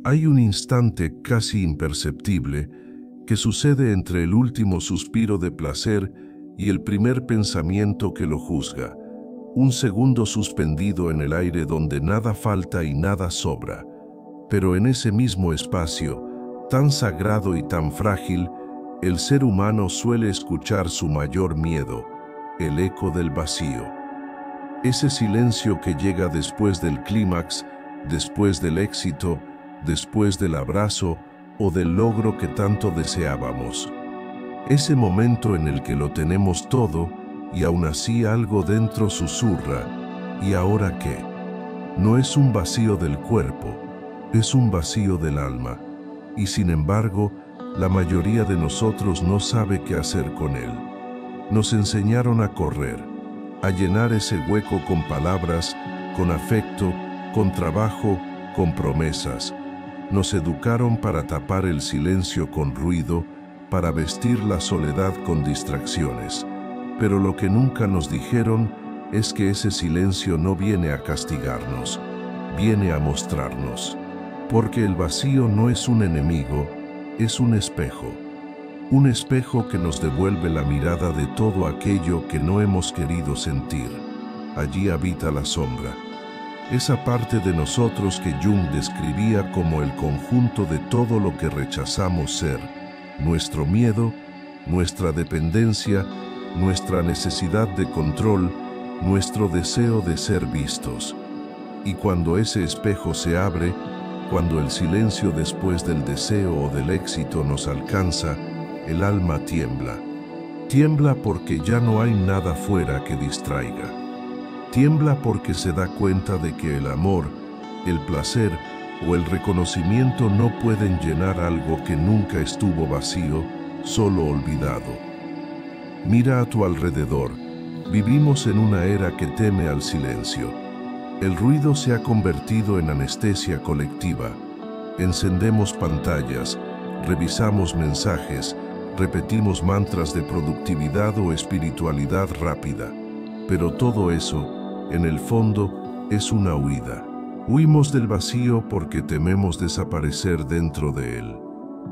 Hay un instante casi imperceptible que sucede entre el último suspiro de placer y el primer pensamiento que lo juzga. Un segundo suspendido en el aire donde nada falta y nada sobra. Pero en ese mismo espacio, tan sagrado y tan frágil, el ser humano suele escuchar su mayor miedo, el eco del vacío. Ese silencio que llega después del clímax, después del éxito, después del abrazo o del logro que tanto deseábamos. Ese momento en el que lo tenemos todo y aún así algo dentro susurra, ¿y ahora qué? No es un vacío del cuerpo, es un vacío del alma, y sin embargo, la mayoría de nosotros no sabe qué hacer con él. Nos enseñaron a correr, a llenar ese hueco con palabras, con afecto, con trabajo, con promesas. Nos educaron para tapar el silencio con ruido, para vestir la soledad con distracciones. Pero lo que nunca nos dijeron es que ese silencio no viene a castigarnos, viene a mostrarnos. Porque el vacío no es un enemigo, es un espejo. Un espejo que nos devuelve la mirada de todo aquello que no hemos querido sentir. Allí habita la sombra. Esa parte de nosotros que Jung describía como el conjunto de todo lo que rechazamos ser. Nuestro miedo, nuestra dependencia, nuestra necesidad de control, nuestro deseo de ser vistos. Y cuando ese espejo se abre, cuando el silencio después del deseo o del éxito nos alcanza, el alma tiembla. Tiembla porque ya no hay nada fuera que distraiga. Tiembla porque se da cuenta de que el amor, el placer o el reconocimiento no pueden llenar algo que nunca estuvo vacío, solo olvidado. Mira a tu alrededor. Vivimos en una era que teme al silencio. El ruido se ha convertido en anestesia colectiva. Encendemos pantallas, revisamos mensajes, repetimos mantras de productividad o espiritualidad rápida. Pero todo eso, en el fondo, es una huida. Huimos del vacío porque tememos desaparecer dentro de él.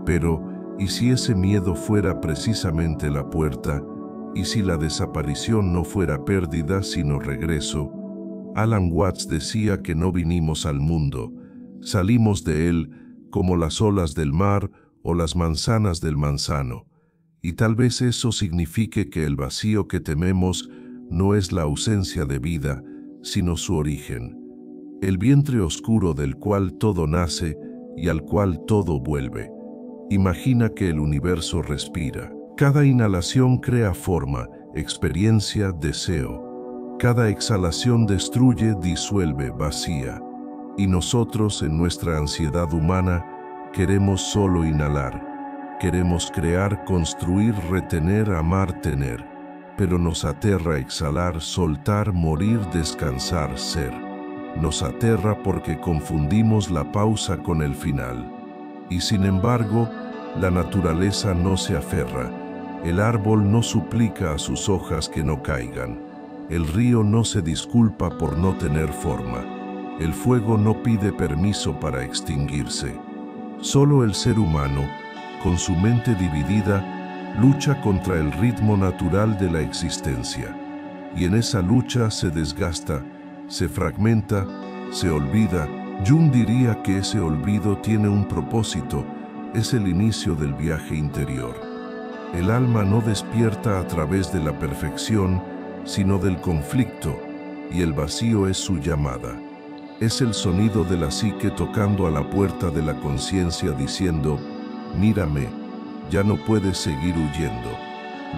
Pero, ¿y si ese miedo fuera precisamente la puerta? ¿Y si la desaparición no fuera pérdida sino regreso? Alan Watts decía que no vinimos al mundo, salimos de él como las olas del mar o las manzanas del manzano. Y tal vez eso signifique que el vacío que tememos no es la ausencia de vida, sino su origen. El vientre oscuro del cual todo nace y al cual todo vuelve. Imagina que el universo respira. Cada inhalación crea forma, experiencia, deseo. Cada exhalación destruye, disuelve, vacía. Y nosotros, en nuestra ansiedad humana, queremos solo inhalar. Queremos crear, construir, retener, amar, tener. Pero nos aterra exhalar, soltar, morir, descansar, ser. Nos aterra porque confundimos la pausa con el final. Y sin embargo, la naturaleza no se aferra. El árbol no suplica a sus hojas que no caigan. El río no se disculpa por no tener forma. El fuego no pide permiso para extinguirse. Solo el ser humano, con su mente dividida, lucha contra el ritmo natural de la existencia. Y en esa lucha se desgasta, se fragmenta, se olvida. Jung diría que ese olvido tiene un propósito, es el inicio del viaje interior. El alma no despierta a través de la perfección, sino del conflicto, y el vacío es su llamada. Es el sonido de la psique tocando a la puerta de la conciencia diciendo, mírame, ya no puedes seguir huyendo.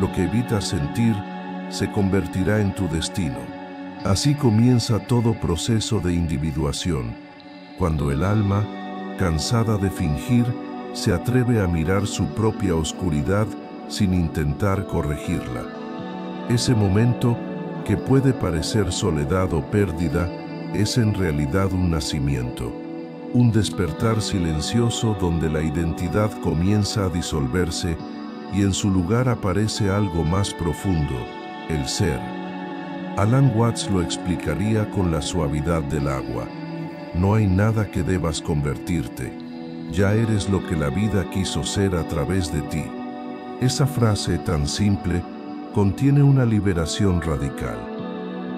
Lo que evitas sentir se convertirá en tu destino. Así comienza todo proceso de individuación, cuando el alma, cansada de fingir, se atreve a mirar su propia oscuridad sin intentar corregirla. Ese momento, que puede parecer soledad o pérdida, es en realidad un nacimiento, un despertar silencioso donde la identidad comienza a disolverse y en su lugar aparece algo más profundo, el ser. Alan Watts lo explicaría con la suavidad del agua. No hay nada que debas convertirte, ya eres lo que la vida quiso ser a través de ti. Esa frase tan simple contiene una liberación radical,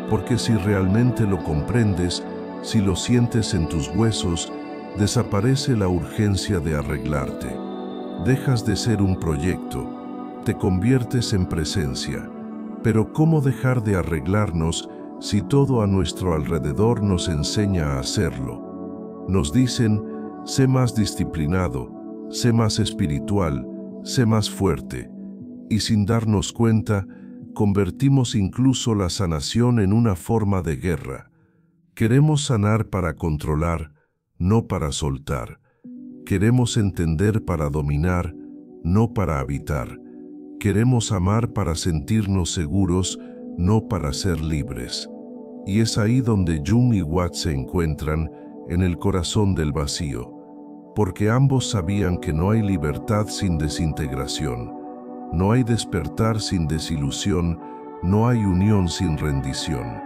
porque si realmente lo comprendes, si lo sientes en tus huesos, desaparece la urgencia de arreglarte. Dejas de ser un proyecto, te conviertes en presencia. Pero ¿cómo dejar de arreglarnos si todo a nuestro alrededor nos enseña a hacerlo? Nos dicen, sé más disciplinado, sé más espiritual, sé más fuerte. Y sin darnos cuenta, convertimos incluso la sanación en una forma de guerra. Queremos sanar para controlar, no para soltar. Queremos entender para dominar, no para habitar. Queremos amar para sentirnos seguros, no para ser libres. Y es ahí donde Jung y Watts se encuentran, en el corazón del vacío, porque ambos sabían que no hay libertad sin desintegración, no hay despertar sin desilusión, no hay unión sin rendición.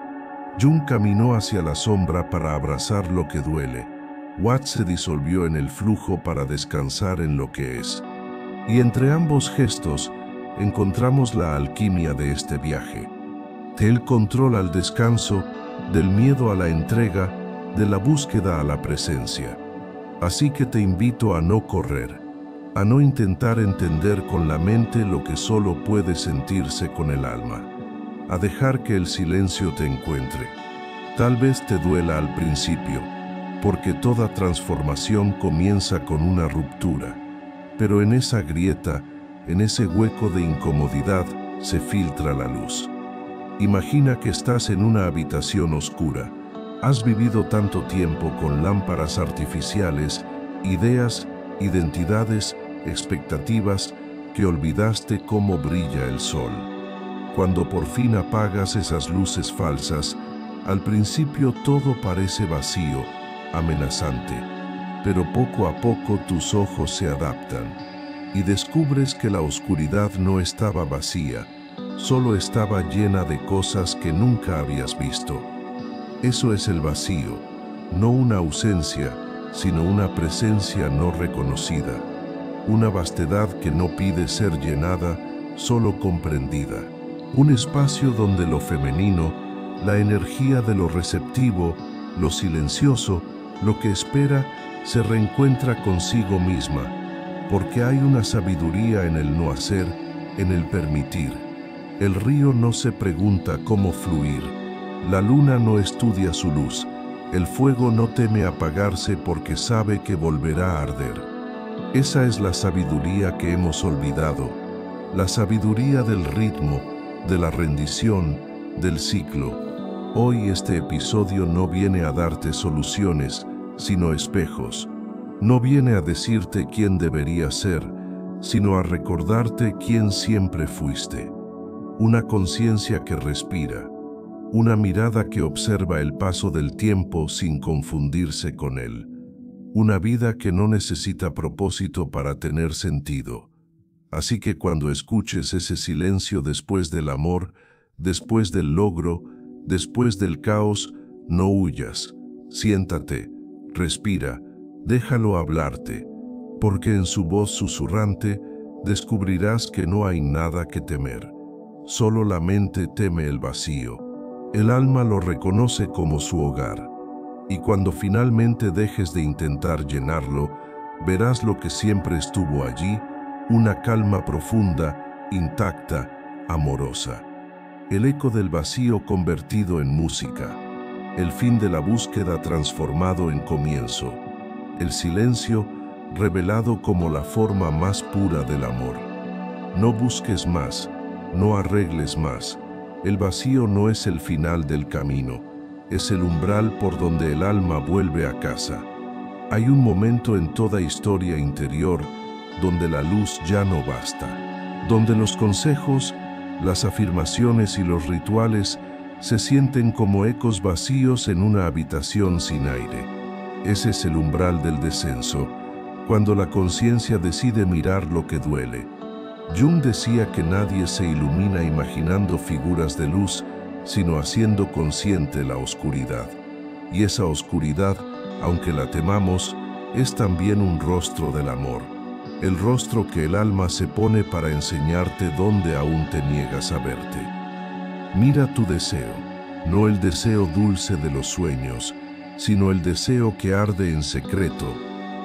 Jung caminó hacia la sombra para abrazar lo que duele. Watts se disolvió en el flujo para descansar en lo que es. Y entre ambos gestos encontramos la alquimia de este viaje. Del control al descanso, del miedo a la entrega, de la búsqueda a la presencia. Así que te invito a no correr, a no intentar entender con la mente lo que solo puede sentirse con el alma, a dejar que el silencio te encuentre. Tal vez te duela al principio, porque toda transformación comienza con una ruptura, pero en esa grieta, en ese hueco de incomodidad, se filtra la luz. Imagina que estás en una habitación oscura. Has vivido tanto tiempo con lámparas artificiales, ideas, identidades, expectativas, que olvidaste cómo brilla el sol. Cuando por fin apagas esas luces falsas, al principio todo parece vacío, amenazante, pero poco a poco tus ojos se adaptan y descubres que la oscuridad no estaba vacía, solo estaba llena de cosas que nunca habías visto. Eso es el vacío, no una ausencia, sino una presencia no reconocida, una vastedad que no pide ser llenada, solo comprendida. Un espacio donde lo femenino, la energía de lo receptivo, lo silencioso, lo que espera, se reencuentra consigo misma, porque hay una sabiduría en el no hacer, en el permitir. El río no se pregunta cómo fluir, la luna no estudia su luz, el fuego no teme apagarse porque sabe que volverá a arder. Esa es la sabiduría que hemos olvidado, la sabiduría del ritmo, de la rendición, del ciclo. Hoy este episodio no viene a darte soluciones, sino espejos. No viene a decirte quién deberías ser, sino a recordarte quién siempre fuiste. Una conciencia que respira, una mirada que observa el paso del tiempo sin confundirse con él. Una vida que no necesita propósito para tener sentido. Así que cuando escuches ese silencio después del amor, después del logro, después del caos, no huyas. Siéntate, respira, déjalo hablarte, porque en su voz susurrante descubrirás que no hay nada que temer. Solo la mente teme el vacío. El alma lo reconoce como su hogar. Y cuando finalmente dejes de intentar llenarlo, verás lo que siempre estuvo allí, una calma profunda, intacta, amorosa. El eco del vacío convertido en música. El fin de la búsqueda transformado en comienzo. El silencio revelado como la forma más pura del amor. No busques más, no arregles más. El vacío no es el final del camino, es el umbral por donde el alma vuelve a casa. Hay un momento en toda historia interior donde la luz ya no basta, donde los consejos, las afirmaciones y los rituales se sienten como ecos vacíos en una habitación sin aire. Ese es el umbral del descenso, cuando la conciencia decide mirar lo que duele. Jung decía que nadie se ilumina imaginando figuras de luz, sino haciendo consciente la oscuridad. Y esa oscuridad, aunque la temamos, es también un rostro del amor, el rostro que el alma se pone para enseñarte dónde aún te niegas a verte. Mira tu deseo, no el deseo dulce de los sueños, sino el deseo que arde en secreto,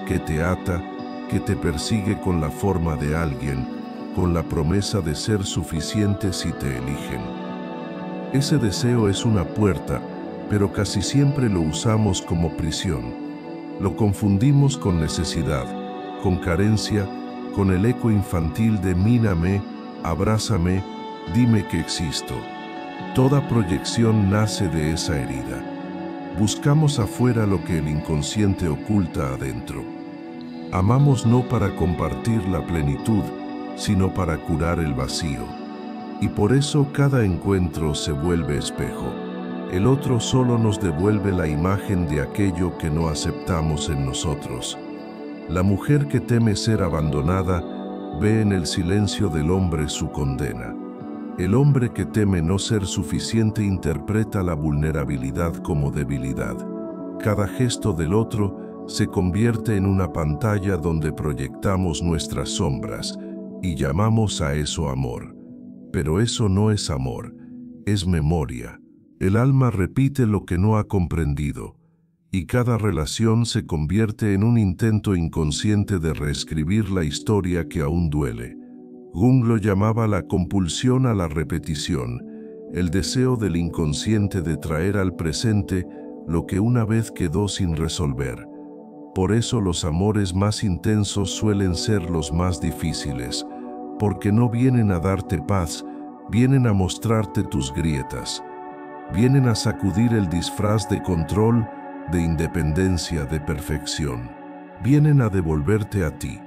que te ata, que te persigue con la forma de alguien, con la promesa de ser suficiente si te eligen. Ese deseo es una puerta, pero casi siempre lo usamos como prisión. Lo confundimos con necesidad, con carencia, con el eco infantil de mírame, abrázame, dime que existo. Toda proyección nace de esa herida. Buscamos afuera lo que el inconsciente oculta adentro. Amamos no para compartir la plenitud, sino para curar el vacío. Y por eso cada encuentro se vuelve espejo. El otro solo nos devuelve la imagen de aquello que no aceptamos en nosotros. La mujer que teme ser abandonada ve en el silencio del hombre su condena. El hombre que teme no ser suficiente interpreta la vulnerabilidad como debilidad. Cada gesto del otro se convierte en una pantalla donde proyectamos nuestras sombras y llamamos a eso amor. Pero eso no es amor, es memoria. El alma repite lo que no ha comprendido, y cada relación se convierte en un intento inconsciente de reescribir la historia que aún duele. Jung lo llamaba la compulsión a la repetición, el deseo del inconsciente de traer al presente lo que una vez quedó sin resolver. Por eso los amores más intensos suelen ser los más difíciles, porque no vienen a darte paz, vienen a mostrarte tus grietas. Vienen a sacudir el disfraz de control, de independencia, de perfección. Vienen a devolverte a ti.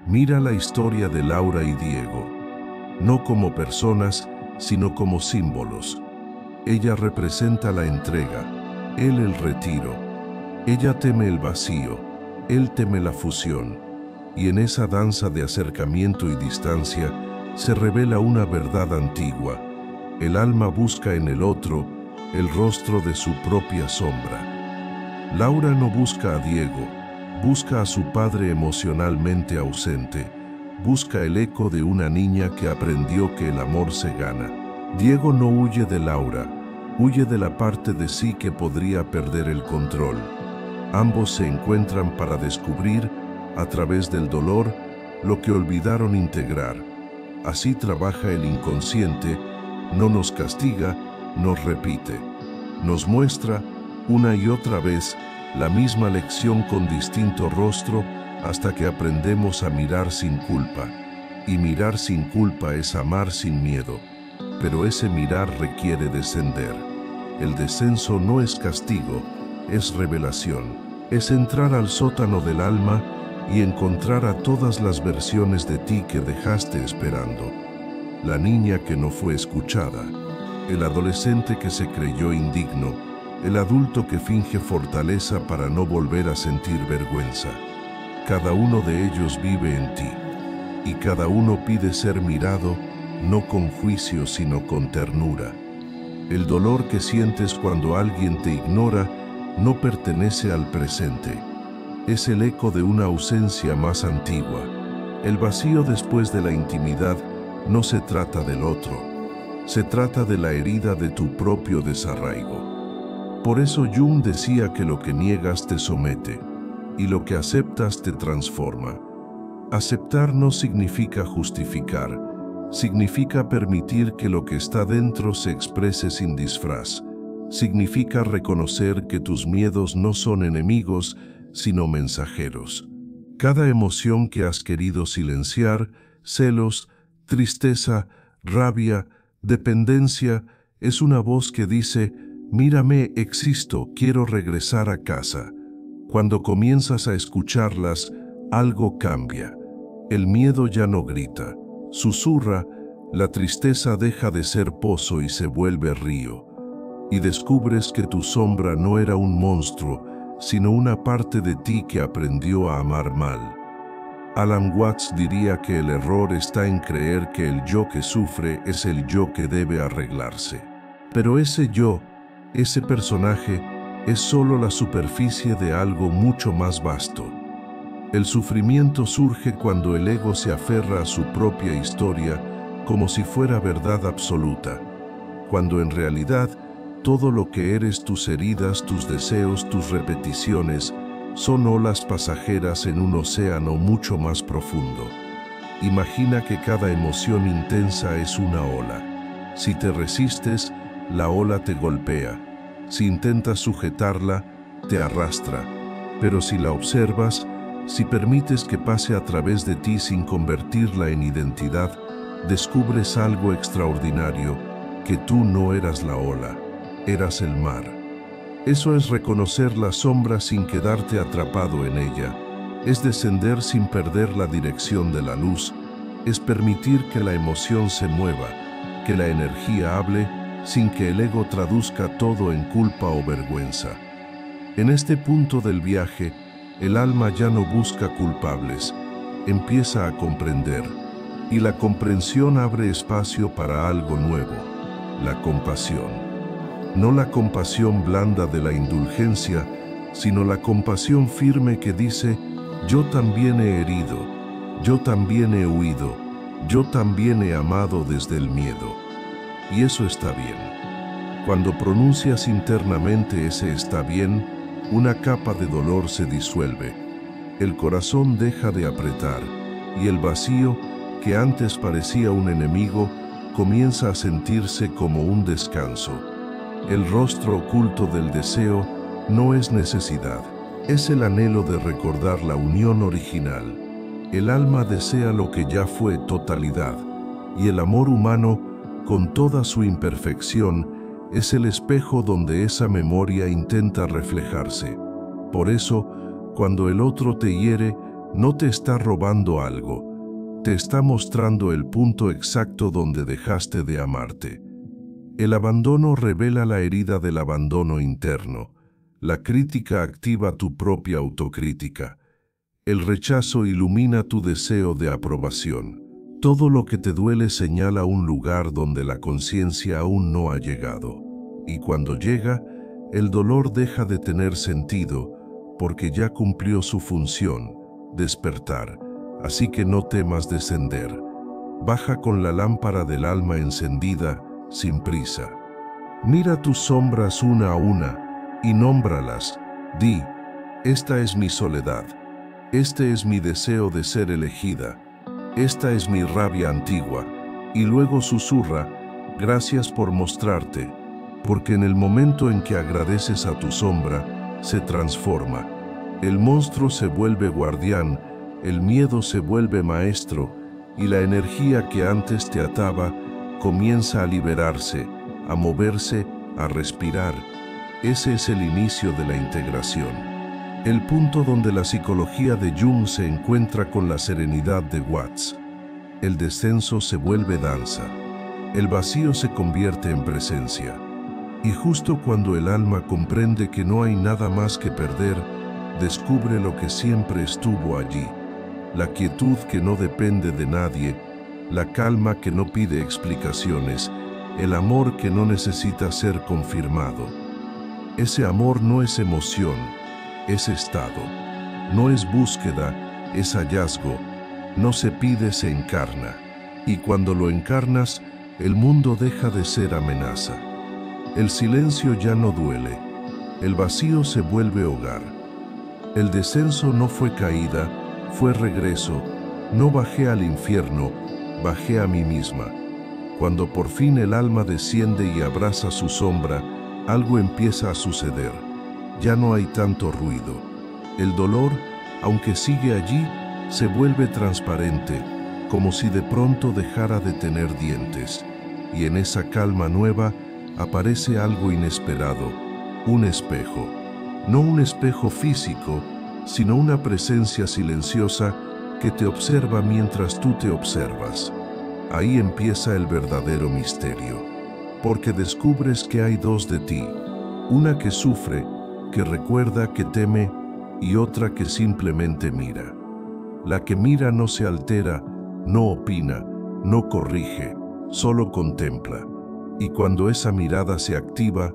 Mira la historia de Laura y Diego, no como personas, sino como símbolos. Ella representa la entrega, él el retiro. Ella teme el vacío, él teme la fusión. Y en esa danza de acercamiento y distancia se revela una verdad antigua. El alma busca en el otro el rostro de su propia sombra. Laura no busca a Diego, busca a su padre emocionalmente ausente, busca el eco de una niña que aprendió que el amor se gana. Diego no huye de Laura, huye de la parte de sí que podría perder el control. Ambos se encuentran para descubrir, a través del dolor, lo que olvidaron integrar. Así trabaja el inconsciente, no nos castiga, nos repite. Nos muestra, una y otra vez, la misma lección con distinto rostro hasta que aprendemos a mirar sin culpa. Y mirar sin culpa es amar sin miedo, pero ese mirar requiere descender. El descenso no es castigo, es revelación. Es entrar al sótano del alma y encontrar a todas las versiones de ti que dejaste esperando. La niña que no fue escuchada, el adolescente que se creyó indigno, el adulto que finge fortaleza para no volver a sentir vergüenza. Cada uno de ellos vive en ti, y cada uno pide ser mirado, no con juicio sino con ternura. El dolor que sientes cuando alguien te ignora no pertenece al presente. Es el eco de una ausencia más antigua. El vacío después de la intimidad no se trata del otro, se trata de la herida de tu propio desarraigo. Por eso Jung decía que lo que niegas te somete, y lo que aceptas te transforma. Aceptar no significa justificar, significa permitir que lo que está dentro se exprese sin disfraz. Significa reconocer que tus miedos no son enemigos, sino mensajeros. Cada emoción que has querido silenciar, celos, tristeza, rabia, dependencia, es una voz que dice: mírame, existo, quiero regresar a casa. Cuando comienzas a escucharlas, algo cambia. El miedo ya no grita, susurra, la tristeza deja de ser pozo y se vuelve río. Y descubres que tu sombra no era un monstruo, sino una parte de ti que aprendió a amar mal. Alan Watts diría que el error está en creer que el yo que sufre es el yo que debe arreglarse. Pero ese yo, ese personaje, es solo la superficie de algo mucho más vasto. El sufrimiento surge cuando el ego se aferra a su propia historia como si fuera verdad absoluta, cuando en realidad todo lo que eres, tus heridas, tus deseos, tus repeticiones, son olas pasajeras en un océano mucho más profundo. Imagina que cada emoción intensa es una ola. Si te resistes, la ola te golpea. Si intentas sujetarla, te arrastra. Pero si la observas, si permites que pase a través de ti sin convertirla en identidad, descubres algo extraordinario, que tú no eras la ola, eras el mar. Eso es reconocer la sombra sin quedarte atrapado en ella, es descender sin perder la dirección de la luz, es permitir que la emoción se mueva, que la energía hable, sin que el ego traduzca todo en culpa o vergüenza. En este punto del viaje, el alma ya no busca culpables, empieza a comprender, y la comprensión abre espacio para algo nuevo, la compasión. No la compasión blanda de la indulgencia, sino la compasión firme que dice, yo también he herido, yo también he huido, yo también he amado desde el miedo. Y eso está bien. Cuando pronuncias internamente ese está bien, una capa de dolor se disuelve, el corazón deja de apretar, y el vacío, que antes parecía un enemigo, comienza a sentirse como un descanso. El rostro oculto del deseo no es necesidad, es el anhelo de recordar la unión original. El alma desea lo que ya fue totalidad, y el amor humano, con toda su imperfección, es el espejo donde esa memoria intenta reflejarse. Por eso, cuando el otro te hiere, no te está robando algo, te está mostrando el punto exacto donde dejaste de amarte. El abandono revela la herida del abandono interno. La crítica activa tu propia autocrítica. El rechazo ilumina tu deseo de aprobación. Todo lo que te duele señala un lugar donde la conciencia aún no ha llegado. Y cuando llega, el dolor deja de tener sentido, porque ya cumplió su función, despertar. Así que no temas descender. Baja con la lámpara del alma encendida, sin prisa. Mira tus sombras una a una y nómbralas. Di, esta es mi soledad, este es mi deseo de ser elegida, esta es mi rabia antigua. Y luego susurra, gracias por mostrarte, porque en el momento en que agradeces a tu sombra, se transforma. El monstruo se vuelve guardián, el miedo se vuelve maestro, y la energía que antes te ataba comienza a liberarse, a moverse, a respirar. Ese es el inicio de la integración. El punto donde la psicología de Jung se encuentra con la serenidad de Watts. El descenso se vuelve danza. El vacío se convierte en presencia. Y justo cuando el alma comprende que no hay nada más que perder, descubre lo que siempre estuvo allí. La quietud que no depende de nadie, la calma que no pide explicaciones, el amor que no necesita ser confirmado. Ese amor no es emoción, es estado. No es búsqueda, es hallazgo. No se pide, se encarna. Y cuando lo encarnas, el mundo deja de ser amenaza. El silencio ya no duele. El vacío se vuelve hogar. El descenso no fue caída, fue regreso. No bajé al infierno, bajé a mí misma. Cuando por fin el alma desciende y abraza su sombra, algo empieza a suceder. Ya no hay tanto ruido. El dolor, aunque sigue allí, se vuelve transparente, como si de pronto dejara de tener dientes. Y en esa calma nueva aparece algo inesperado, un espejo. No un espejo físico, sino una presencia silenciosa que te observa mientras tú te observas. Ahí empieza el verdadero misterio, porque descubres que hay dos de ti, una que sufre, que recuerda, que teme, y otra que simplemente mira. La que mira no se altera, no opina, no corrige, solo contempla. Y cuando esa mirada se activa,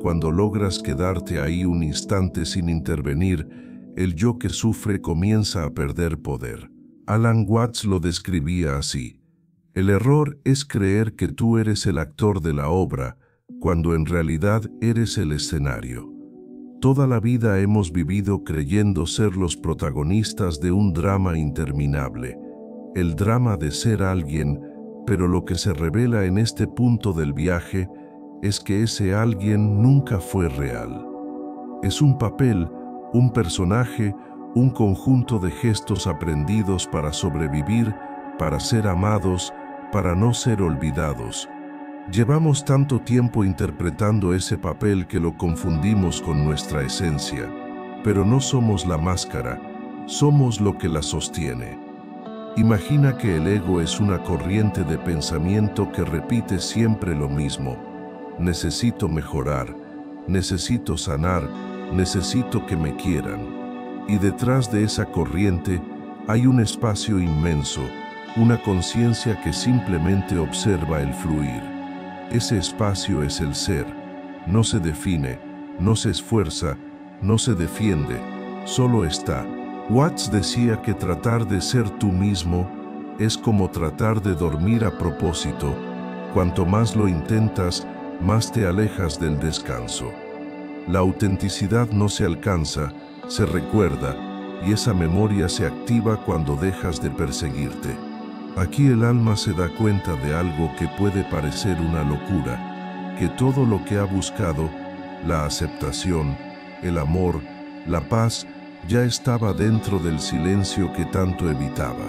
cuando logras quedarte ahí un instante sin intervenir, el yo que sufre comienza a perder poder. Alan Watts lo describía así: el error es creer que tú eres el actor de la obra, cuando en realidad eres el escenario. Toda la vida hemos vivido creyendo ser los protagonistas de un drama interminable, el drama de ser alguien, pero lo que se revela en este punto del viaje es que ese alguien nunca fue real. Es un papel, un personaje, un conjunto de gestos aprendidos para sobrevivir, para ser amados, para no ser olvidados. Llevamos tanto tiempo interpretando ese papel que lo confundimos con nuestra esencia, pero no somos la máscara, somos lo que la sostiene. Imagina que el ego es una corriente de pensamiento que repite siempre lo mismo: necesito mejorar, necesito sanar, necesito que me quieran. Y detrás de esa corriente hay un espacio inmenso, una conciencia que simplemente observa el fluir. Ese espacio es el ser. No se define, no se esfuerza, no se defiende, solo está. Watts decía que tratar de ser tú mismo es como tratar de dormir a propósito. Cuanto más lo intentas, más te alejas del descanso. La autenticidad no se alcanza, se recuerda, y esa memoria se activa cuando dejas de perseguirte. Aquí el alma se da cuenta de algo que puede parecer una locura, que todo lo que ha buscado, la aceptación, el amor, la paz, ya estaba dentro del silencio que tanto evitaba,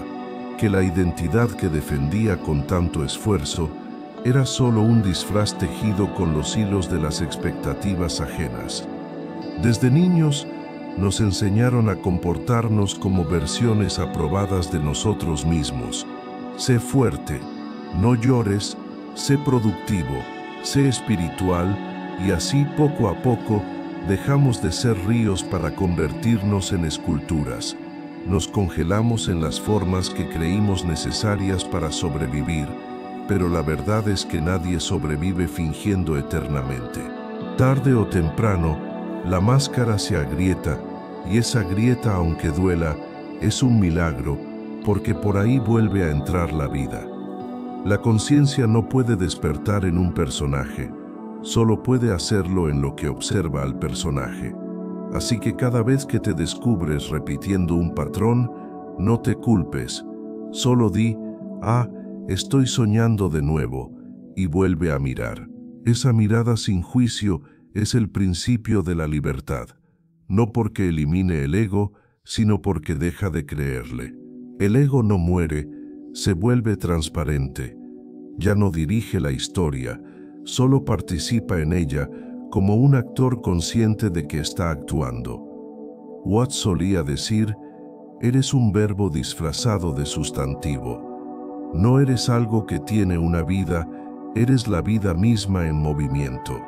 que la identidad que defendía con tanto esfuerzo era solo un disfraz tejido con los hilos de las expectativas ajenas. Desde niños nos enseñaron a comportarnos como versiones aprobadas de nosotros mismos. Sé fuerte, no llores, sé productivo, sé espiritual, y así poco a poco dejamos de ser ríos para convertirnos en esculturas. Nos congelamos en las formas que creímos necesarias para sobrevivir, pero la verdad es que nadie sobrevive fingiendo eternamente. Tarde o temprano, la máscara se agrieta, y esa grieta, aunque duela, es un milagro, porque por ahí vuelve a entrar la vida. La conciencia no puede despertar en un personaje, solo puede hacerlo en lo que observa al personaje. Así que cada vez que te descubres repitiendo un patrón, no te culpes, solo di: ah, estoy soñando de nuevo, y vuelve a mirar. Esa mirada sin juicio es el principio de la libertad, no porque elimine el ego, sino porque deja de creerle. El ego no muere, se vuelve transparente. Ya no dirige la historia, solo participa en ella como un actor consciente de que está actuando. Watts solía decir: eres un verbo disfrazado de sustantivo. No eres algo que tiene una vida, eres la vida misma en movimiento.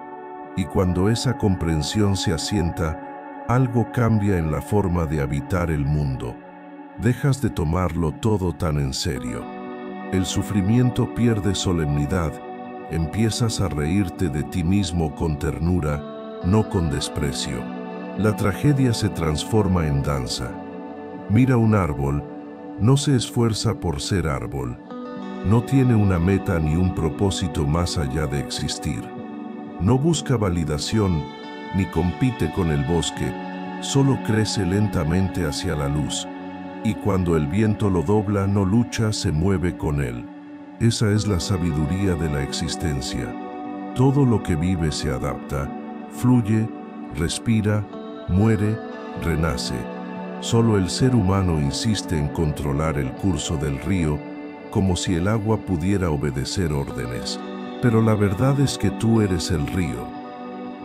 Y cuando esa comprensión se asienta, algo cambia en la forma de habitar el mundo. Dejas de tomarlo todo tan en serio. El sufrimiento pierde solemnidad, empiezas a reírte de ti mismo con ternura, no con desprecio. La tragedia se transforma en danza. Mira un árbol, no se esfuerza por ser árbol. No tiene una meta ni un propósito más allá de existir. No busca validación, ni compite con el bosque, solo crece lentamente hacia la luz. Y cuando el viento lo dobla, no lucha, se mueve con él. Esa es la sabiduría de la existencia. Todo lo que vive se adapta, fluye, respira, muere, renace. Solo el ser humano insiste en controlar el curso del río, como si el agua pudiera obedecer órdenes. Pero la verdad es que tú eres el río.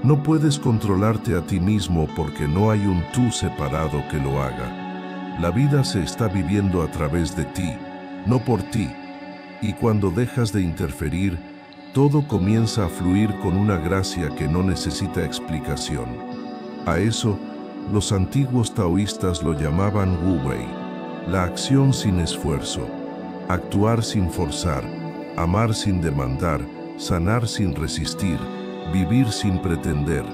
No puedes controlarte a ti mismo porque no hay un tú separado que lo haga. La vida se está viviendo a través de ti, no por ti. Y cuando dejas de interferir, todo comienza a fluir con una gracia que no necesita explicación. A eso, los antiguos taoístas lo llamaban Wu Wei, la acción sin esfuerzo, actuar sin forzar, amar sin demandar, sanar sin resistir, vivir sin pretender.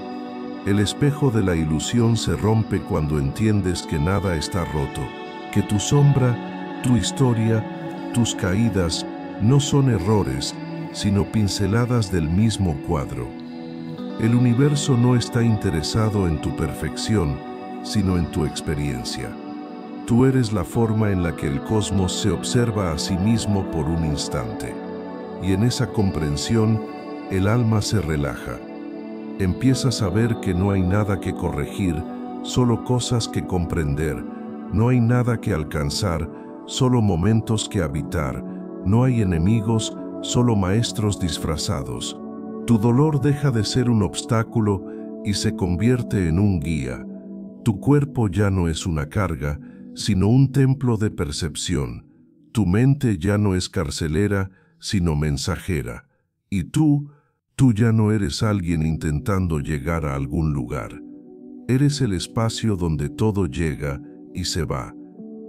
El espejo de la ilusión se rompe cuando entiendes que nada está roto, que tu sombra, tu historia, tus caídas no son errores, sino pinceladas del mismo cuadro. El universo no está interesado en tu perfección, sino en tu experiencia. Tú eres la forma en la que el cosmos se observa a sí mismo por un instante. Y en esa comprensión, el alma se relaja. Empiezas a ver que no hay nada que corregir, solo cosas que comprender. No hay nada que alcanzar, solo momentos que habitar. No hay enemigos, solo maestros disfrazados. Tu dolor deja de ser un obstáculo y se convierte en un guía. Tu cuerpo ya no es una carga, sino un templo de percepción. Tu mente ya no es carcelera, sino mensajera. Y tú ya no eres alguien intentando llegar a algún lugar. Eres el espacio donde todo llega y se va.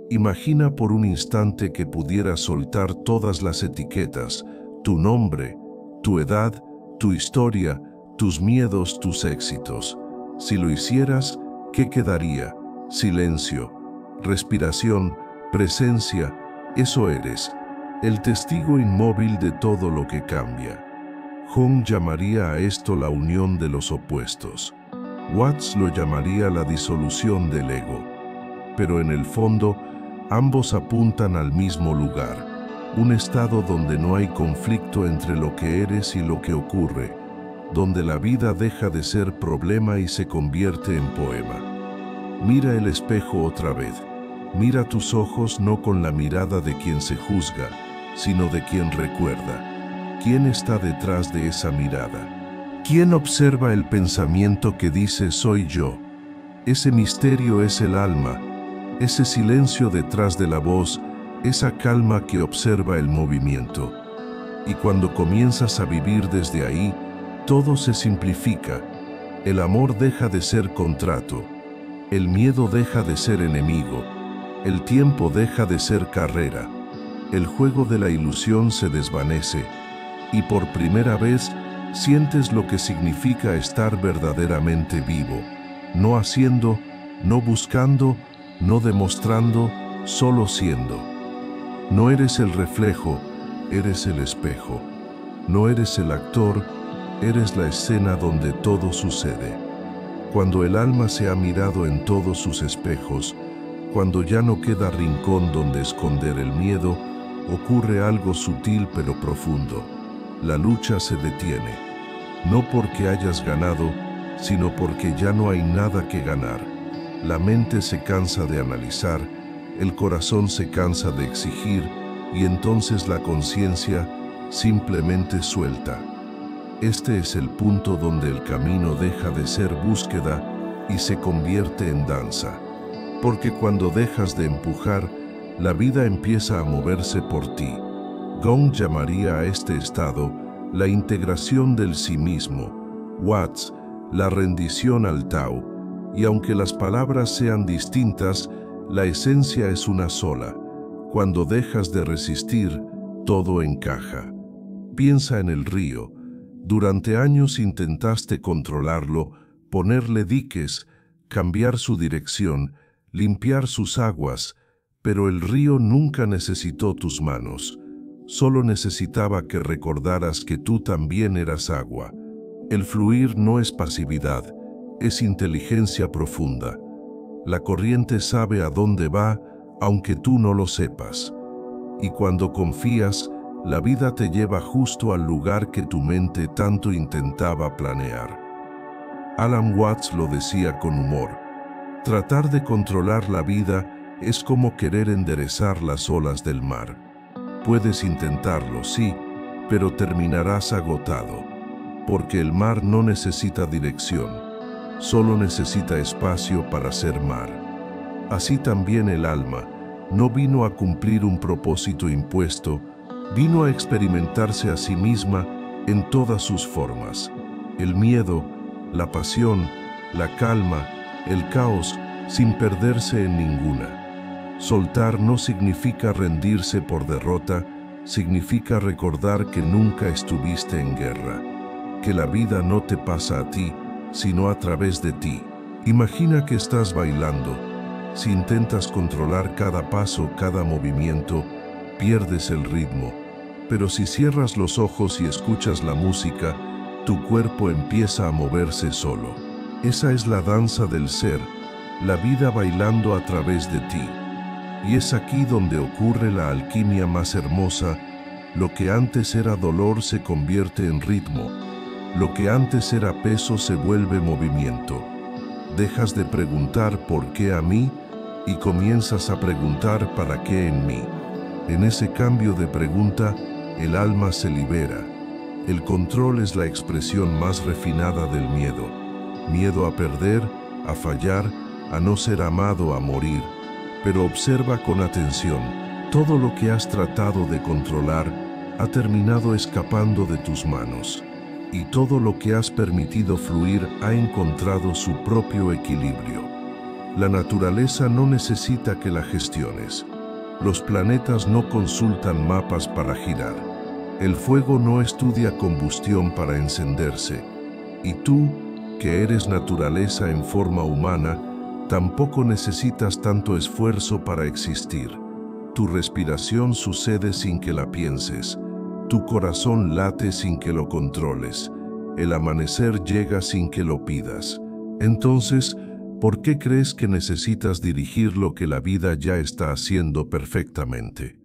Imagina por un instante que pudieras soltar todas las etiquetas, tu nombre, tu edad, tu historia, tus miedos, tus éxitos. Si lo hicieras, ¿qué quedaría? Silencio, respiración, presencia. Eso eres, el testigo inmóvil de todo lo que cambia. Jung llamaría a esto la unión de los opuestos. Watts lo llamaría la disolución del ego. Pero en el fondo, ambos apuntan al mismo lugar, un estado donde no hay conflicto entre lo que eres y lo que ocurre, donde la vida deja de ser problema y se convierte en poema. Mira el espejo otra vez. Mira tus ojos no con la mirada de quien se juzga, sino de quien recuerda. ¿Quién está detrás de esa mirada? ¿Quién observa el pensamiento que dice soy yo? Ese misterio es el alma, ese silencio detrás de la voz, esa calma que observa el movimiento. Y cuando comienzas a vivir desde ahí, todo se simplifica. El amor deja de ser contrato, el miedo deja de ser enemigo, el tiempo deja de ser carrera, el juego de la ilusión se desvanece, y por primera vez sientes lo que significa estar verdaderamente vivo, no haciendo, no buscando, no demostrando, solo siendo. No eres el reflejo, eres el espejo. No eres el actor, eres la escena donde todo sucede. Cuando el alma se ha mirado en todos sus espejos, cuando ya no queda rincón donde esconder el miedo, ocurre algo sutil pero profundo. La lucha se detiene, no porque hayas ganado, sino porque ya no hay nada que ganar. La mente se cansa de analizar, el corazón se cansa de exigir, y entonces la conciencia simplemente suelta. Este es el punto donde el camino deja de ser búsqueda y se convierte en danza. Porque cuando dejas de empujar, la vida empieza a moverse por ti. Jung llamaría a este estado la integración del sí mismo, Watts, la rendición al Tao, y aunque las palabras sean distintas, la esencia es una sola. Cuando dejas de resistir, todo encaja. Piensa en el río. Durante años intentaste controlarlo, ponerle diques, cambiar su dirección, limpiar sus aguas, pero el río nunca necesitó tus manos. Solo necesitaba que recordaras que tú también eras agua. El fluir no es pasividad, es inteligencia profunda. La corriente sabe a dónde va, aunque tú no lo sepas. Y cuando confías, la vida te lleva justo al lugar que tu mente tanto intentaba planear. Alan Watts lo decía con humor. Tratar de controlar la vida es como querer enderezar las olas del mar. Puedes intentarlo, sí, pero terminarás agotado, porque el mar no necesita dirección, solo necesita espacio para ser mar. Así también el alma no vino a cumplir un propósito impuesto, vino a experimentarse a sí misma en todas sus formas. El miedo, la pasión, la calma, el caos, sin perderse en ninguna. Soltar no significa rendirse por derrota, significa recordar que nunca estuviste en guerra, que la vida no te pasa a ti, sino a través de ti. Imagina que estás bailando. Si intentas controlar cada paso, cada movimiento, pierdes el ritmo. Pero si cierras los ojos y escuchas la música, tu cuerpo empieza a moverse solo. Esa es la danza del ser, la vida bailando a través de ti. Y es aquí donde ocurre la alquimia más hermosa. Lo que antes era dolor se convierte en ritmo. Lo que antes era peso se vuelve movimiento. Dejas de preguntar ¿por qué a mí? Y comienzas a preguntar ¿para qué en mí? En ese cambio de pregunta, el alma se libera. El control es la expresión más refinada del miedo. Miedo a perder, a fallar, a no ser amado, a morir. Pero observa con atención. Todo lo que has tratado de controlar ha terminado escapando de tus manos. Y todo lo que has permitido fluir ha encontrado su propio equilibrio. La naturaleza no necesita que la gestiones. Los planetas no consultan mapas para girar. El fuego no estudia combustión para encenderse. Y tú, que eres naturaleza en forma humana, tampoco necesitas tanto esfuerzo para existir. Tu respiración sucede sin que la pienses. Tu corazón late sin que lo controles. El amanecer llega sin que lo pidas. Entonces, ¿por qué crees que necesitas dirigir lo que la vida ya está haciendo perfectamente?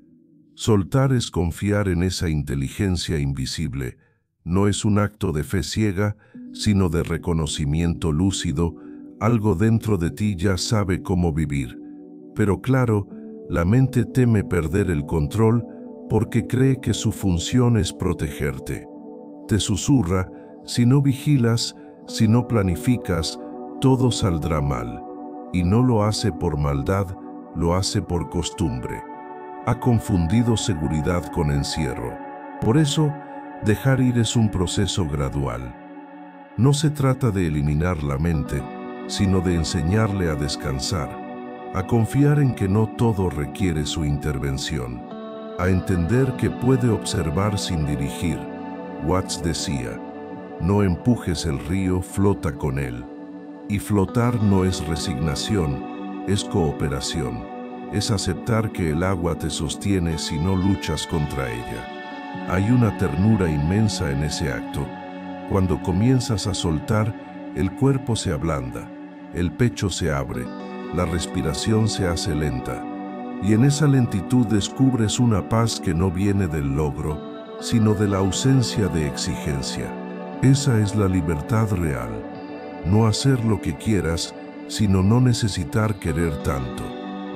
Soltar es confiar en esa inteligencia invisible. No es un acto de fe ciega, sino de reconocimiento lúcido. Algo dentro de ti ya sabe cómo vivir. Pero claro, la mente teme perder el control porque cree que su función es protegerte. Te susurra, si no vigilas, si no planificas, todo saldrá mal. Y no lo hace por maldad, lo hace por costumbre. Ha confundido seguridad con encierro. Por eso, dejar ir es un proceso gradual. No se trata de eliminar la mente, sino de enseñarle a descansar, a confiar en que no todo requiere su intervención, a entender que puede observar sin dirigir. Watts decía, no empujes el río, flota con él. Y flotar no es resignación, es cooperación. Es aceptar que el agua te sostiene si no luchas contra ella. Hay una ternura inmensa en ese acto. Cuando comienzas a soltar, el cuerpo se ablanda, el pecho se abre, la respiración se hace lenta. Y en esa lentitud descubres una paz que no viene del logro, sino de la ausencia de exigencia. Esa es la libertad real. No hacer lo que quieras, sino no necesitar querer tanto.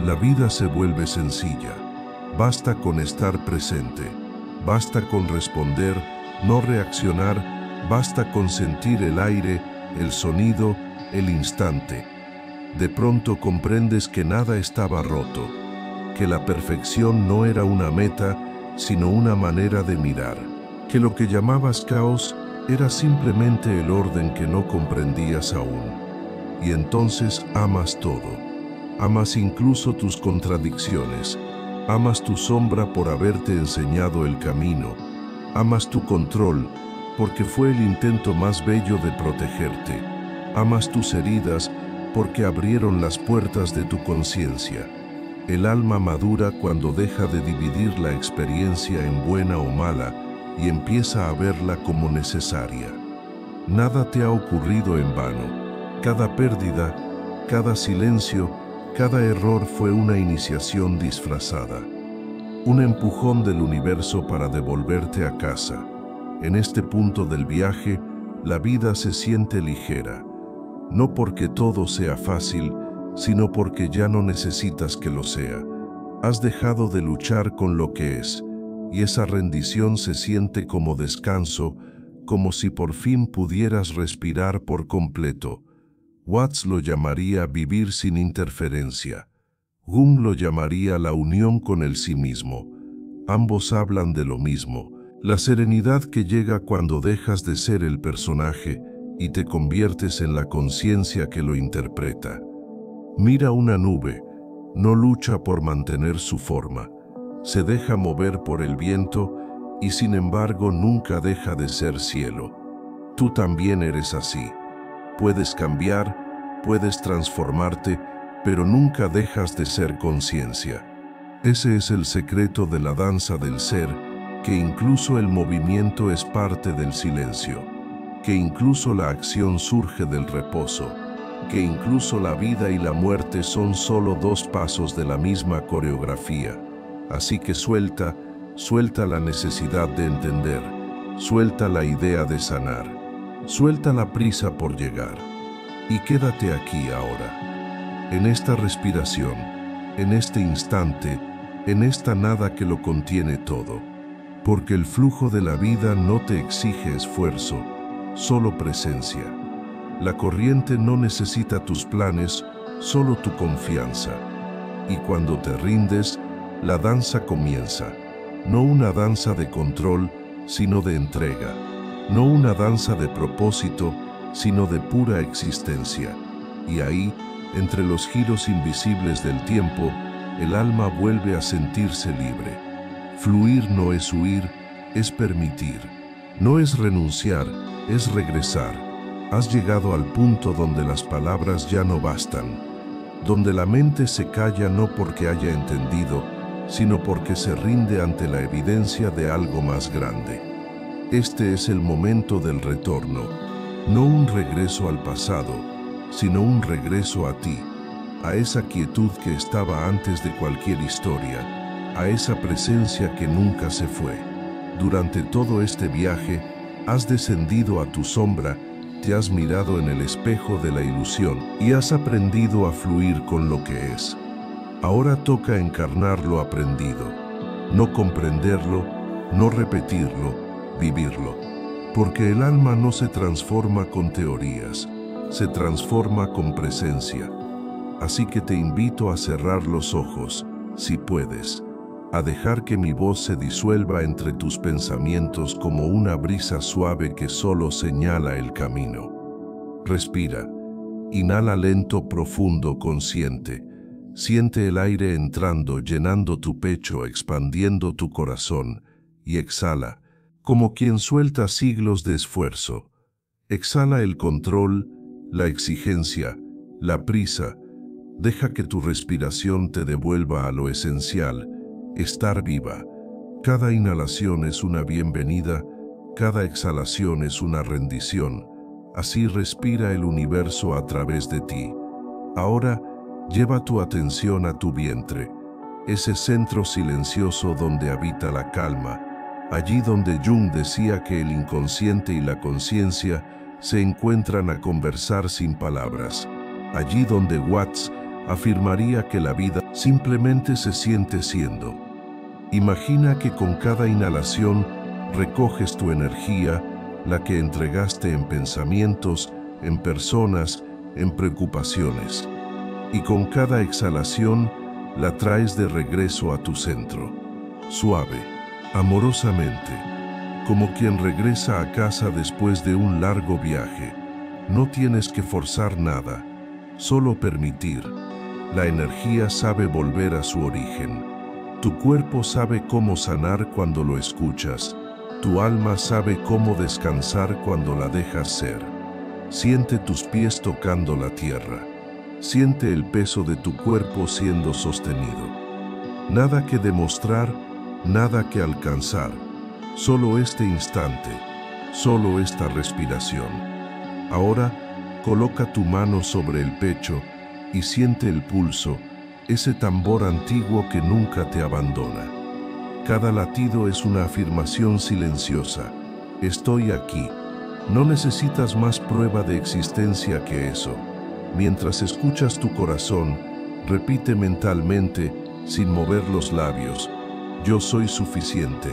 La vida se vuelve sencilla. Basta con estar presente. Basta con responder, no reaccionar. Basta con sentir el aire, el sonido, el instante. De pronto comprendes que nada estaba roto, que la perfección no era una meta, sino una manera de mirar, que lo que llamabas caos era simplemente el orden que no comprendías aún. Y entonces amas todo. Amas incluso tus contradicciones. Amas tu sombra por haberte enseñado el camino. Amas tu control porque fue el intento más bello de protegerte. Amas tus heridas porque abrieron las puertas de tu conciencia. El alma madura cuando deja de dividir la experiencia en buena o mala y empieza a verla como necesaria. Nada te ha ocurrido en vano. Cada pérdida, cada silencio, cada error fue una iniciación disfrazada. Un empujón del universo para devolverte a casa. En este punto del viaje, la vida se siente ligera. No porque todo sea fácil, sino porque ya no necesitas que lo sea. Has dejado de luchar con lo que es, y esa rendición se siente como descanso, como si por fin pudieras respirar por completo. Watts lo llamaría vivir sin interferencia. Jung lo llamaría la unión con el sí mismo. Ambos hablan de lo mismo, la serenidad que llega cuando dejas de ser el personaje y te conviertes en la conciencia que lo interpreta. Mira una nube, no lucha por mantener su forma, se deja mover por el viento y sin embargo nunca deja de ser cielo. Tú también eres así. Puedes cambiar, puedes transformarte, pero nunca dejas de ser conciencia. Ese es el secreto de la danza del ser, que incluso el movimiento es parte del silencio, que incluso la acción surge del reposo, que incluso la vida y la muerte son solo dos pasos de la misma coreografía. Así que suelta la necesidad de entender, suelta la idea de sanar, suelta la prisa por llegar y quédate aquí ahora, en esta respiración, en este instante, en esta nada que lo contiene todo, porque el flujo de la vida no te exige esfuerzo, solo presencia. La corriente no necesita tus planes, solo tu confianza. Y cuando te rindes, la danza comienza. No una danza de control, sino de entrega. No una danza de propósito, sino de pura existencia. Y ahí, entre los giros invisibles del tiempo, el alma vuelve a sentirse libre. Fluir no es huir, es permitir. No es renunciar, es regresar. Has llegado al punto donde las palabras ya no bastan, donde la mente se calla no porque haya entendido, sino porque se rinde ante la evidencia de algo más grande. Este es el momento del retorno, no un regreso al pasado, sino un regreso a ti, a esa quietud que estaba antes de cualquier historia, a esa presencia que nunca se fue. Durante todo este viaje, has descendido a tu sombra, te has mirado en el espejo de la ilusión y has aprendido a fluir con lo que es. Ahora toca encarnar lo aprendido, no comprenderlo, no repetirlo, vivirlo. Porque el alma no se transforma con teorías, se transforma con presencia. Así que te invito a cerrar los ojos, si puedes, a dejar que mi voz se disuelva entre tus pensamientos como una brisa suave que solo señala el camino. Respira, inhala lento, profundo, consciente. Siente el aire entrando, llenando tu pecho, expandiendo tu corazón, y exhala, como quien suelta siglos de esfuerzo. Exhala el control, la exigencia, la prisa. Deja que tu respiración te devuelva a lo esencial, estar viva. Cada inhalación es una bienvenida, cada exhalación es una rendición. Así respira el universo a través de ti. Ahora, lleva tu atención a tu vientre, ese centro silencioso donde habita la calma, allí donde Jung decía que el inconsciente y la conciencia se encuentran a conversar sin palabras, allí donde Watts afirmaría que la vida simplemente se siente siendo. Imagina que con cada inhalación recoges tu energía, la que entregaste en pensamientos, en personas, en preocupaciones. Y con cada exhalación la traes de regreso a tu centro, suave, amorosamente, como quien regresa a casa después de un largo viaje. No tienes que forzar nada, solo permitir. La energía sabe volver a su origen. Tu cuerpo sabe cómo sanar cuando lo escuchas. Tu alma sabe cómo descansar cuando la dejas ser. Siente tus pies tocando la tierra. Siente el peso de tu cuerpo siendo sostenido. Nada que demostrar, nada que alcanzar. Solo este instante, solo esta respiración. Ahora, coloca tu mano sobre el pecho y siente el pulso, ese tambor antiguo que nunca te abandona. Cada latido es una afirmación silenciosa. Estoy aquí. No necesitas más prueba de existencia que eso. Mientras escuchas tu corazón, repite mentalmente, sin mover los labios: yo soy suficiente.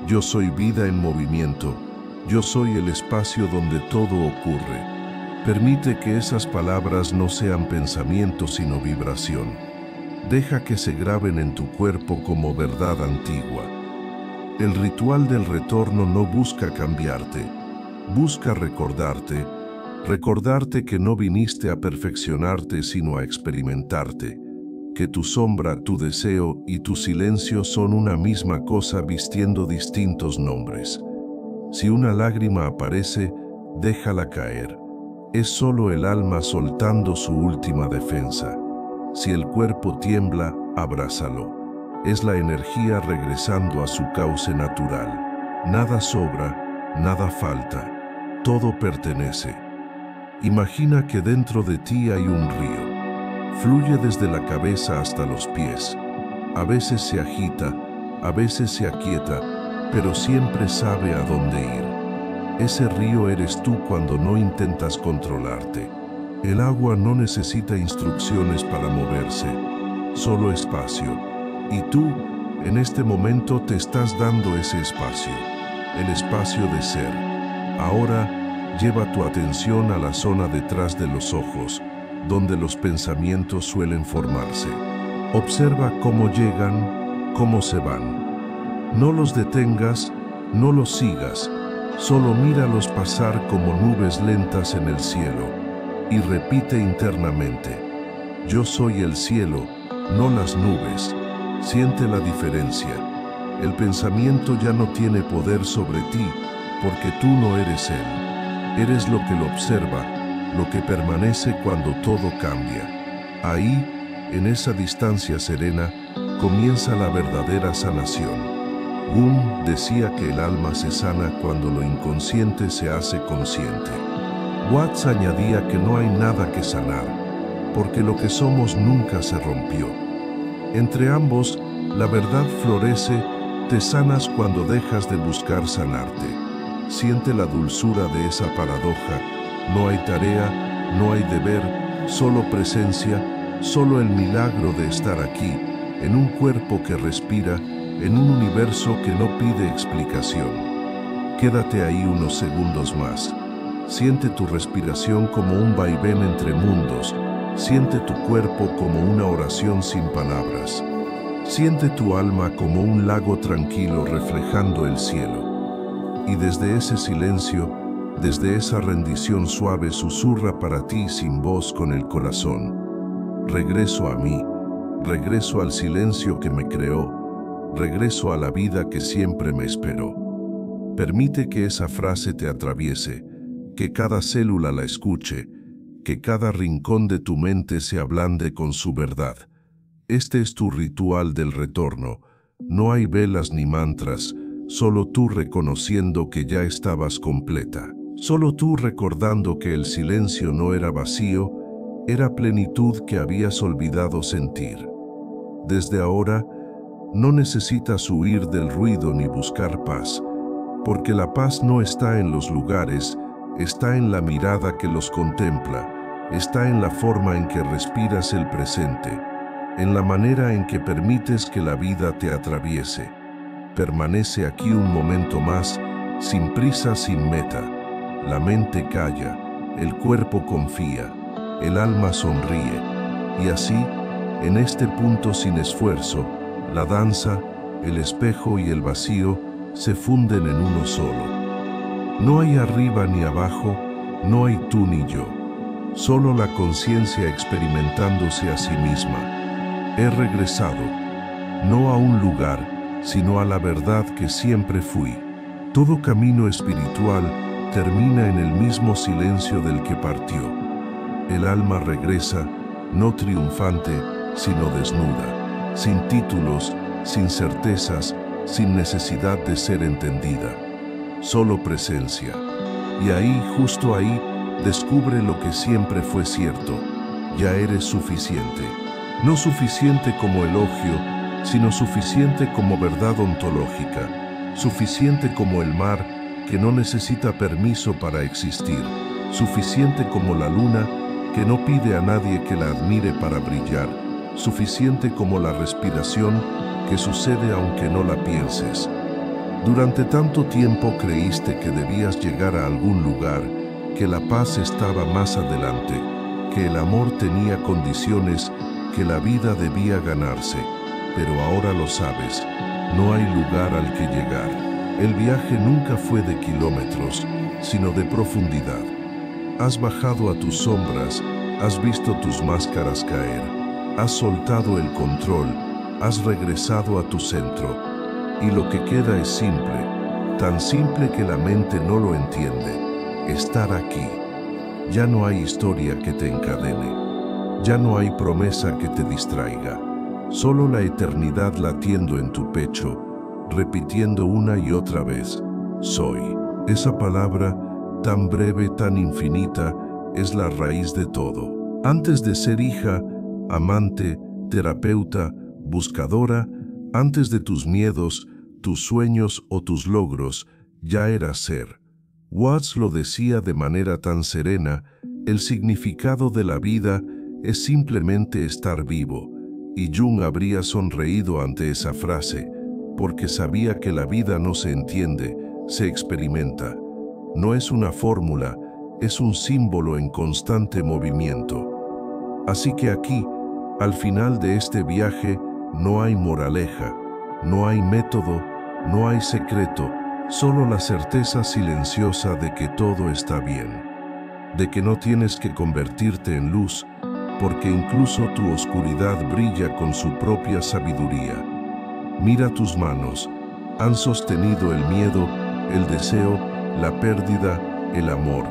Yo soy vida en movimiento. Yo soy el espacio donde todo ocurre. Permite que esas palabras no sean pensamientos sino vibración. Deja que se graben en tu cuerpo como verdad antigua. El ritual del retorno no busca cambiarte, busca recordarte, recordarte que no viniste a perfeccionarte sino a experimentarte, que tu sombra, tu deseo y tu silencio son una misma cosa vistiendo distintos nombres. Si una lágrima aparece, déjala caer. Es solo el alma soltando su última defensa. Si el cuerpo tiembla, abrázalo. Es la energía regresando a su cauce natural. Nada sobra, nada falta. Todo pertenece. Imagina que dentro de ti hay un río. Fluye desde la cabeza hasta los pies. A veces se agita, a veces se aquieta, pero siempre sabe a dónde ir. Ese río eres tú cuando no intentas controlarte. El agua no necesita instrucciones para moverse, solo espacio. Y tú, en este momento, te estás dando ese espacio, el espacio de ser. Ahora, lleva tu atención a la zona detrás de los ojos, donde los pensamientos suelen formarse. Observa cómo llegan, cómo se van. No los detengas, no los sigas, solo míralos pasar como nubes lentas en el cielo y repite internamente: yo soy el cielo, no las nubes. Siente la diferencia. El pensamiento ya no tiene poder sobre ti porque tú no eres él. Eres lo que lo observa, lo que permanece cuando todo cambia. Ahí, en esa distancia serena, comienza la verdadera sanación. Wundt decía que el alma se sana cuando lo inconsciente se hace consciente. Watts añadía que no hay nada que sanar, porque lo que somos nunca se rompió. Entre ambos, la verdad florece, te sanas cuando dejas de buscar sanarte. Siente la dulzura de esa paradoja. No hay tarea, no hay deber, solo presencia, solo el milagro de estar aquí, en un cuerpo que respira, en un universo que no pide explicación. Quédate ahí unos segundos más. Siente tu respiración como un vaivén entre mundos. Siente tu cuerpo como una oración sin palabras. Siente tu alma como un lago tranquilo reflejando el cielo. Y desde ese silencio, desde esa rendición suave, susurra para ti sin voz con el corazón: regreso a mí, regreso al silencio que me creó, regreso a la vida que siempre me esperó. Permite que esa frase te atraviese, que cada célula la escuche, que cada rincón de tu mente se ablande con su verdad. Este es tu ritual del retorno. No hay velas ni mantras, solo tú reconociendo que ya estabas completa. Solo tú recordando que el silencio no era vacío, era plenitud que habías olvidado sentir. Desde ahora, no necesitas huir del ruido ni buscar paz, porque la paz no está en los lugares, está en la mirada que los contempla, está en la forma en que respiras el presente, en la manera en que permites que la vida te atraviese. Permanece aquí un momento más, sin prisa, sin meta. La mente calla, el cuerpo confía, el alma sonríe, y así, en este punto sin esfuerzo, la danza, el espejo y el vacío se funden en uno solo. No hay arriba ni abajo, no hay tú ni yo. Solo la conciencia experimentándose a sí misma. He regresado, no a un lugar, sino a la verdad que siempre fui. Todo camino espiritual termina en el mismo silencio del que partió. El alma regresa, no triunfante, sino desnuda. Sin títulos, sin certezas, sin necesidad de ser entendida. Solo presencia. Y ahí, justo ahí, descubre lo que siempre fue cierto. Ya eres suficiente. No suficiente como elogio, sino suficiente como verdad ontológica. Suficiente como el mar, que no necesita permiso para existir. Suficiente como la luna, que no pide a nadie que la admire para brillar. Suficiente como la respiración, que sucede aunque no la pienses. Durante tanto tiempo creíste que debías llegar a algún lugar, que la paz estaba más adelante, que el amor tenía condiciones, que la vida debía ganarse. Pero ahora lo sabes, no hay lugar al que llegar. El viaje nunca fue de kilómetros, sino de profundidad. Has bajado a tus sombras, has visto tus máscaras caer, has soltado el control, has regresado a tu centro. Y lo que queda es simple, tan simple que la mente no lo entiende: estar aquí. Ya no hay historia que te encadene. Ya no hay promesa que te distraiga. Solo la eternidad latiendo en tu pecho, repitiendo una y otra vez, soy. Esa palabra, tan breve, tan infinita, es la raíz de todo. Antes de ser hija, amante, terapeuta, buscadora, antes de tus miedos, tus sueños o tus logros, ya eras ser. Watts lo decía de manera tan serena: el significado de la vida es simplemente estar vivo. Y Jung habría sonreído ante esa frase, porque sabía que la vida no se entiende, se experimenta. No es una fórmula, es un símbolo en constante movimiento. Así que aquí, al final de este viaje, no hay moraleja, no hay método, no hay secreto, solo la certeza silenciosa de que todo está bien, de que no tienes que convertirte en luz, porque incluso tu oscuridad brilla con su propia sabiduría. Mira tus manos, han sostenido el miedo, el deseo, la pérdida, el amor,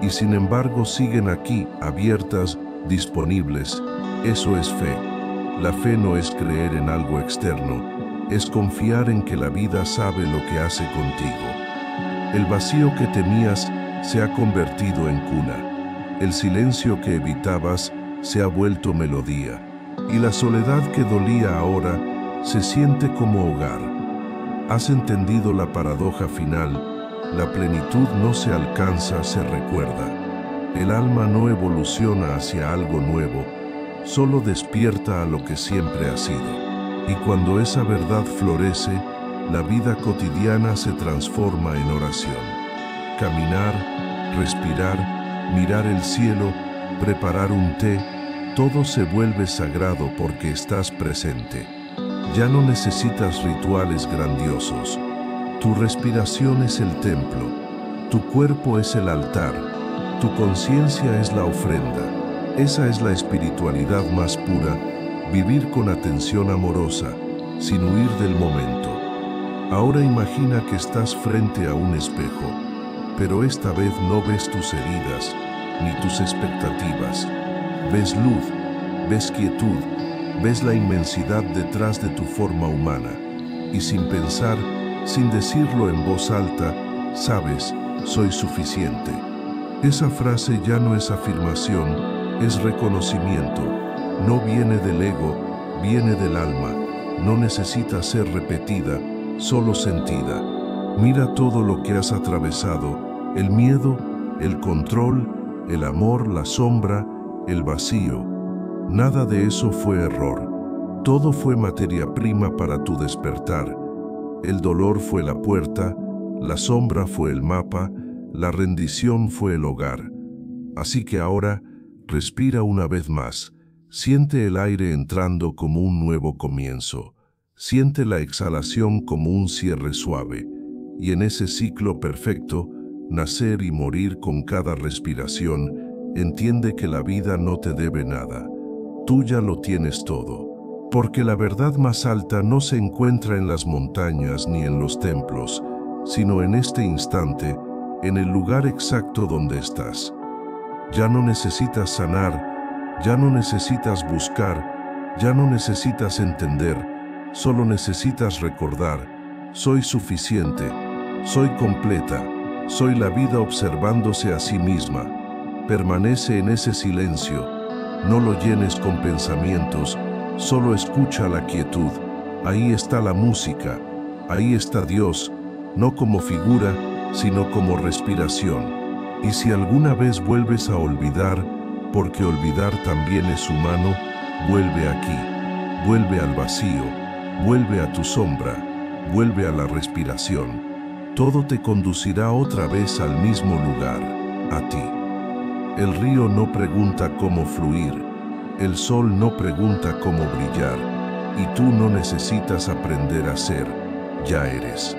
y sin embargo siguen aquí, abiertas, disponibles. Eso es fe. La fe no es creer en algo externo, es confiar en que la vida sabe lo que hace contigo. El vacío que temías se ha convertido en cuna. El silencio que evitabas se ha vuelto melodía. Y la soledad que dolía ahora se siente como hogar. Has entendido la paradoja final. La plenitud no se alcanza, se recuerda. El alma no evoluciona hacia algo nuevo, solo despierta a lo que siempre ha sido. Y cuando esa verdad florece, la vida cotidiana se transforma en oración. Caminar, respirar, mirar el cielo, preparar un té, todo se vuelve sagrado porque estás presente. Ya no necesitas rituales grandiosos. Tu respiración es el templo, tu cuerpo es el altar, tu conciencia es la ofrenda. Esa es la espiritualidad más pura, vivir con atención amorosa, sin huir del momento. Ahora imagina que estás frente a un espejo, pero esta vez no ves tus heridas, ni tus expectativas. Ves luz, ves quietud, ves la inmensidad detrás de tu forma humana, y sin pensar, sin decirlo en voz alta, sabes, soy suficiente. Esa frase ya no es afirmación, es reconocimiento. No viene del ego, viene del alma. No necesita ser repetida, solo sentida. Mira todo lo que has atravesado: el miedo, el control, el amor, la sombra, el vacío. Nada de eso fue error. Todo fue materia prima para tu despertar. El dolor fue la puerta, la sombra fue el mapa, la rendición fue el hogar. Así que ahora, respira una vez más. Siente el aire entrando como un nuevo comienzo. Siente la exhalación como un cierre suave. Y en ese ciclo perfecto, nacer y morir con cada respiración, entiende que la vida no te debe nada. Tú ya lo tienes todo. Porque la verdad más alta no se encuentra en las montañas ni en los templos, sino en este instante, en el lugar exacto donde estás. Ya no necesitas sanar, ya no necesitas buscar, ya no necesitas entender, solo necesitas recordar: soy suficiente, soy completa, soy la vida observándose a sí misma. Permanece en ese silencio, no lo llenes con pensamientos, solo escucha la quietud. Ahí está la música, ahí está Dios, no como figura, sino como respiración. Y si alguna vez vuelves a olvidar, porque olvidar también es humano, vuelve aquí, vuelve al vacío, vuelve a tu sombra, vuelve a la respiración. Todo te conducirá otra vez al mismo lugar, a ti. El río no pregunta cómo fluir, el sol no pregunta cómo brillar, y tú no necesitas aprender a ser, ya eres.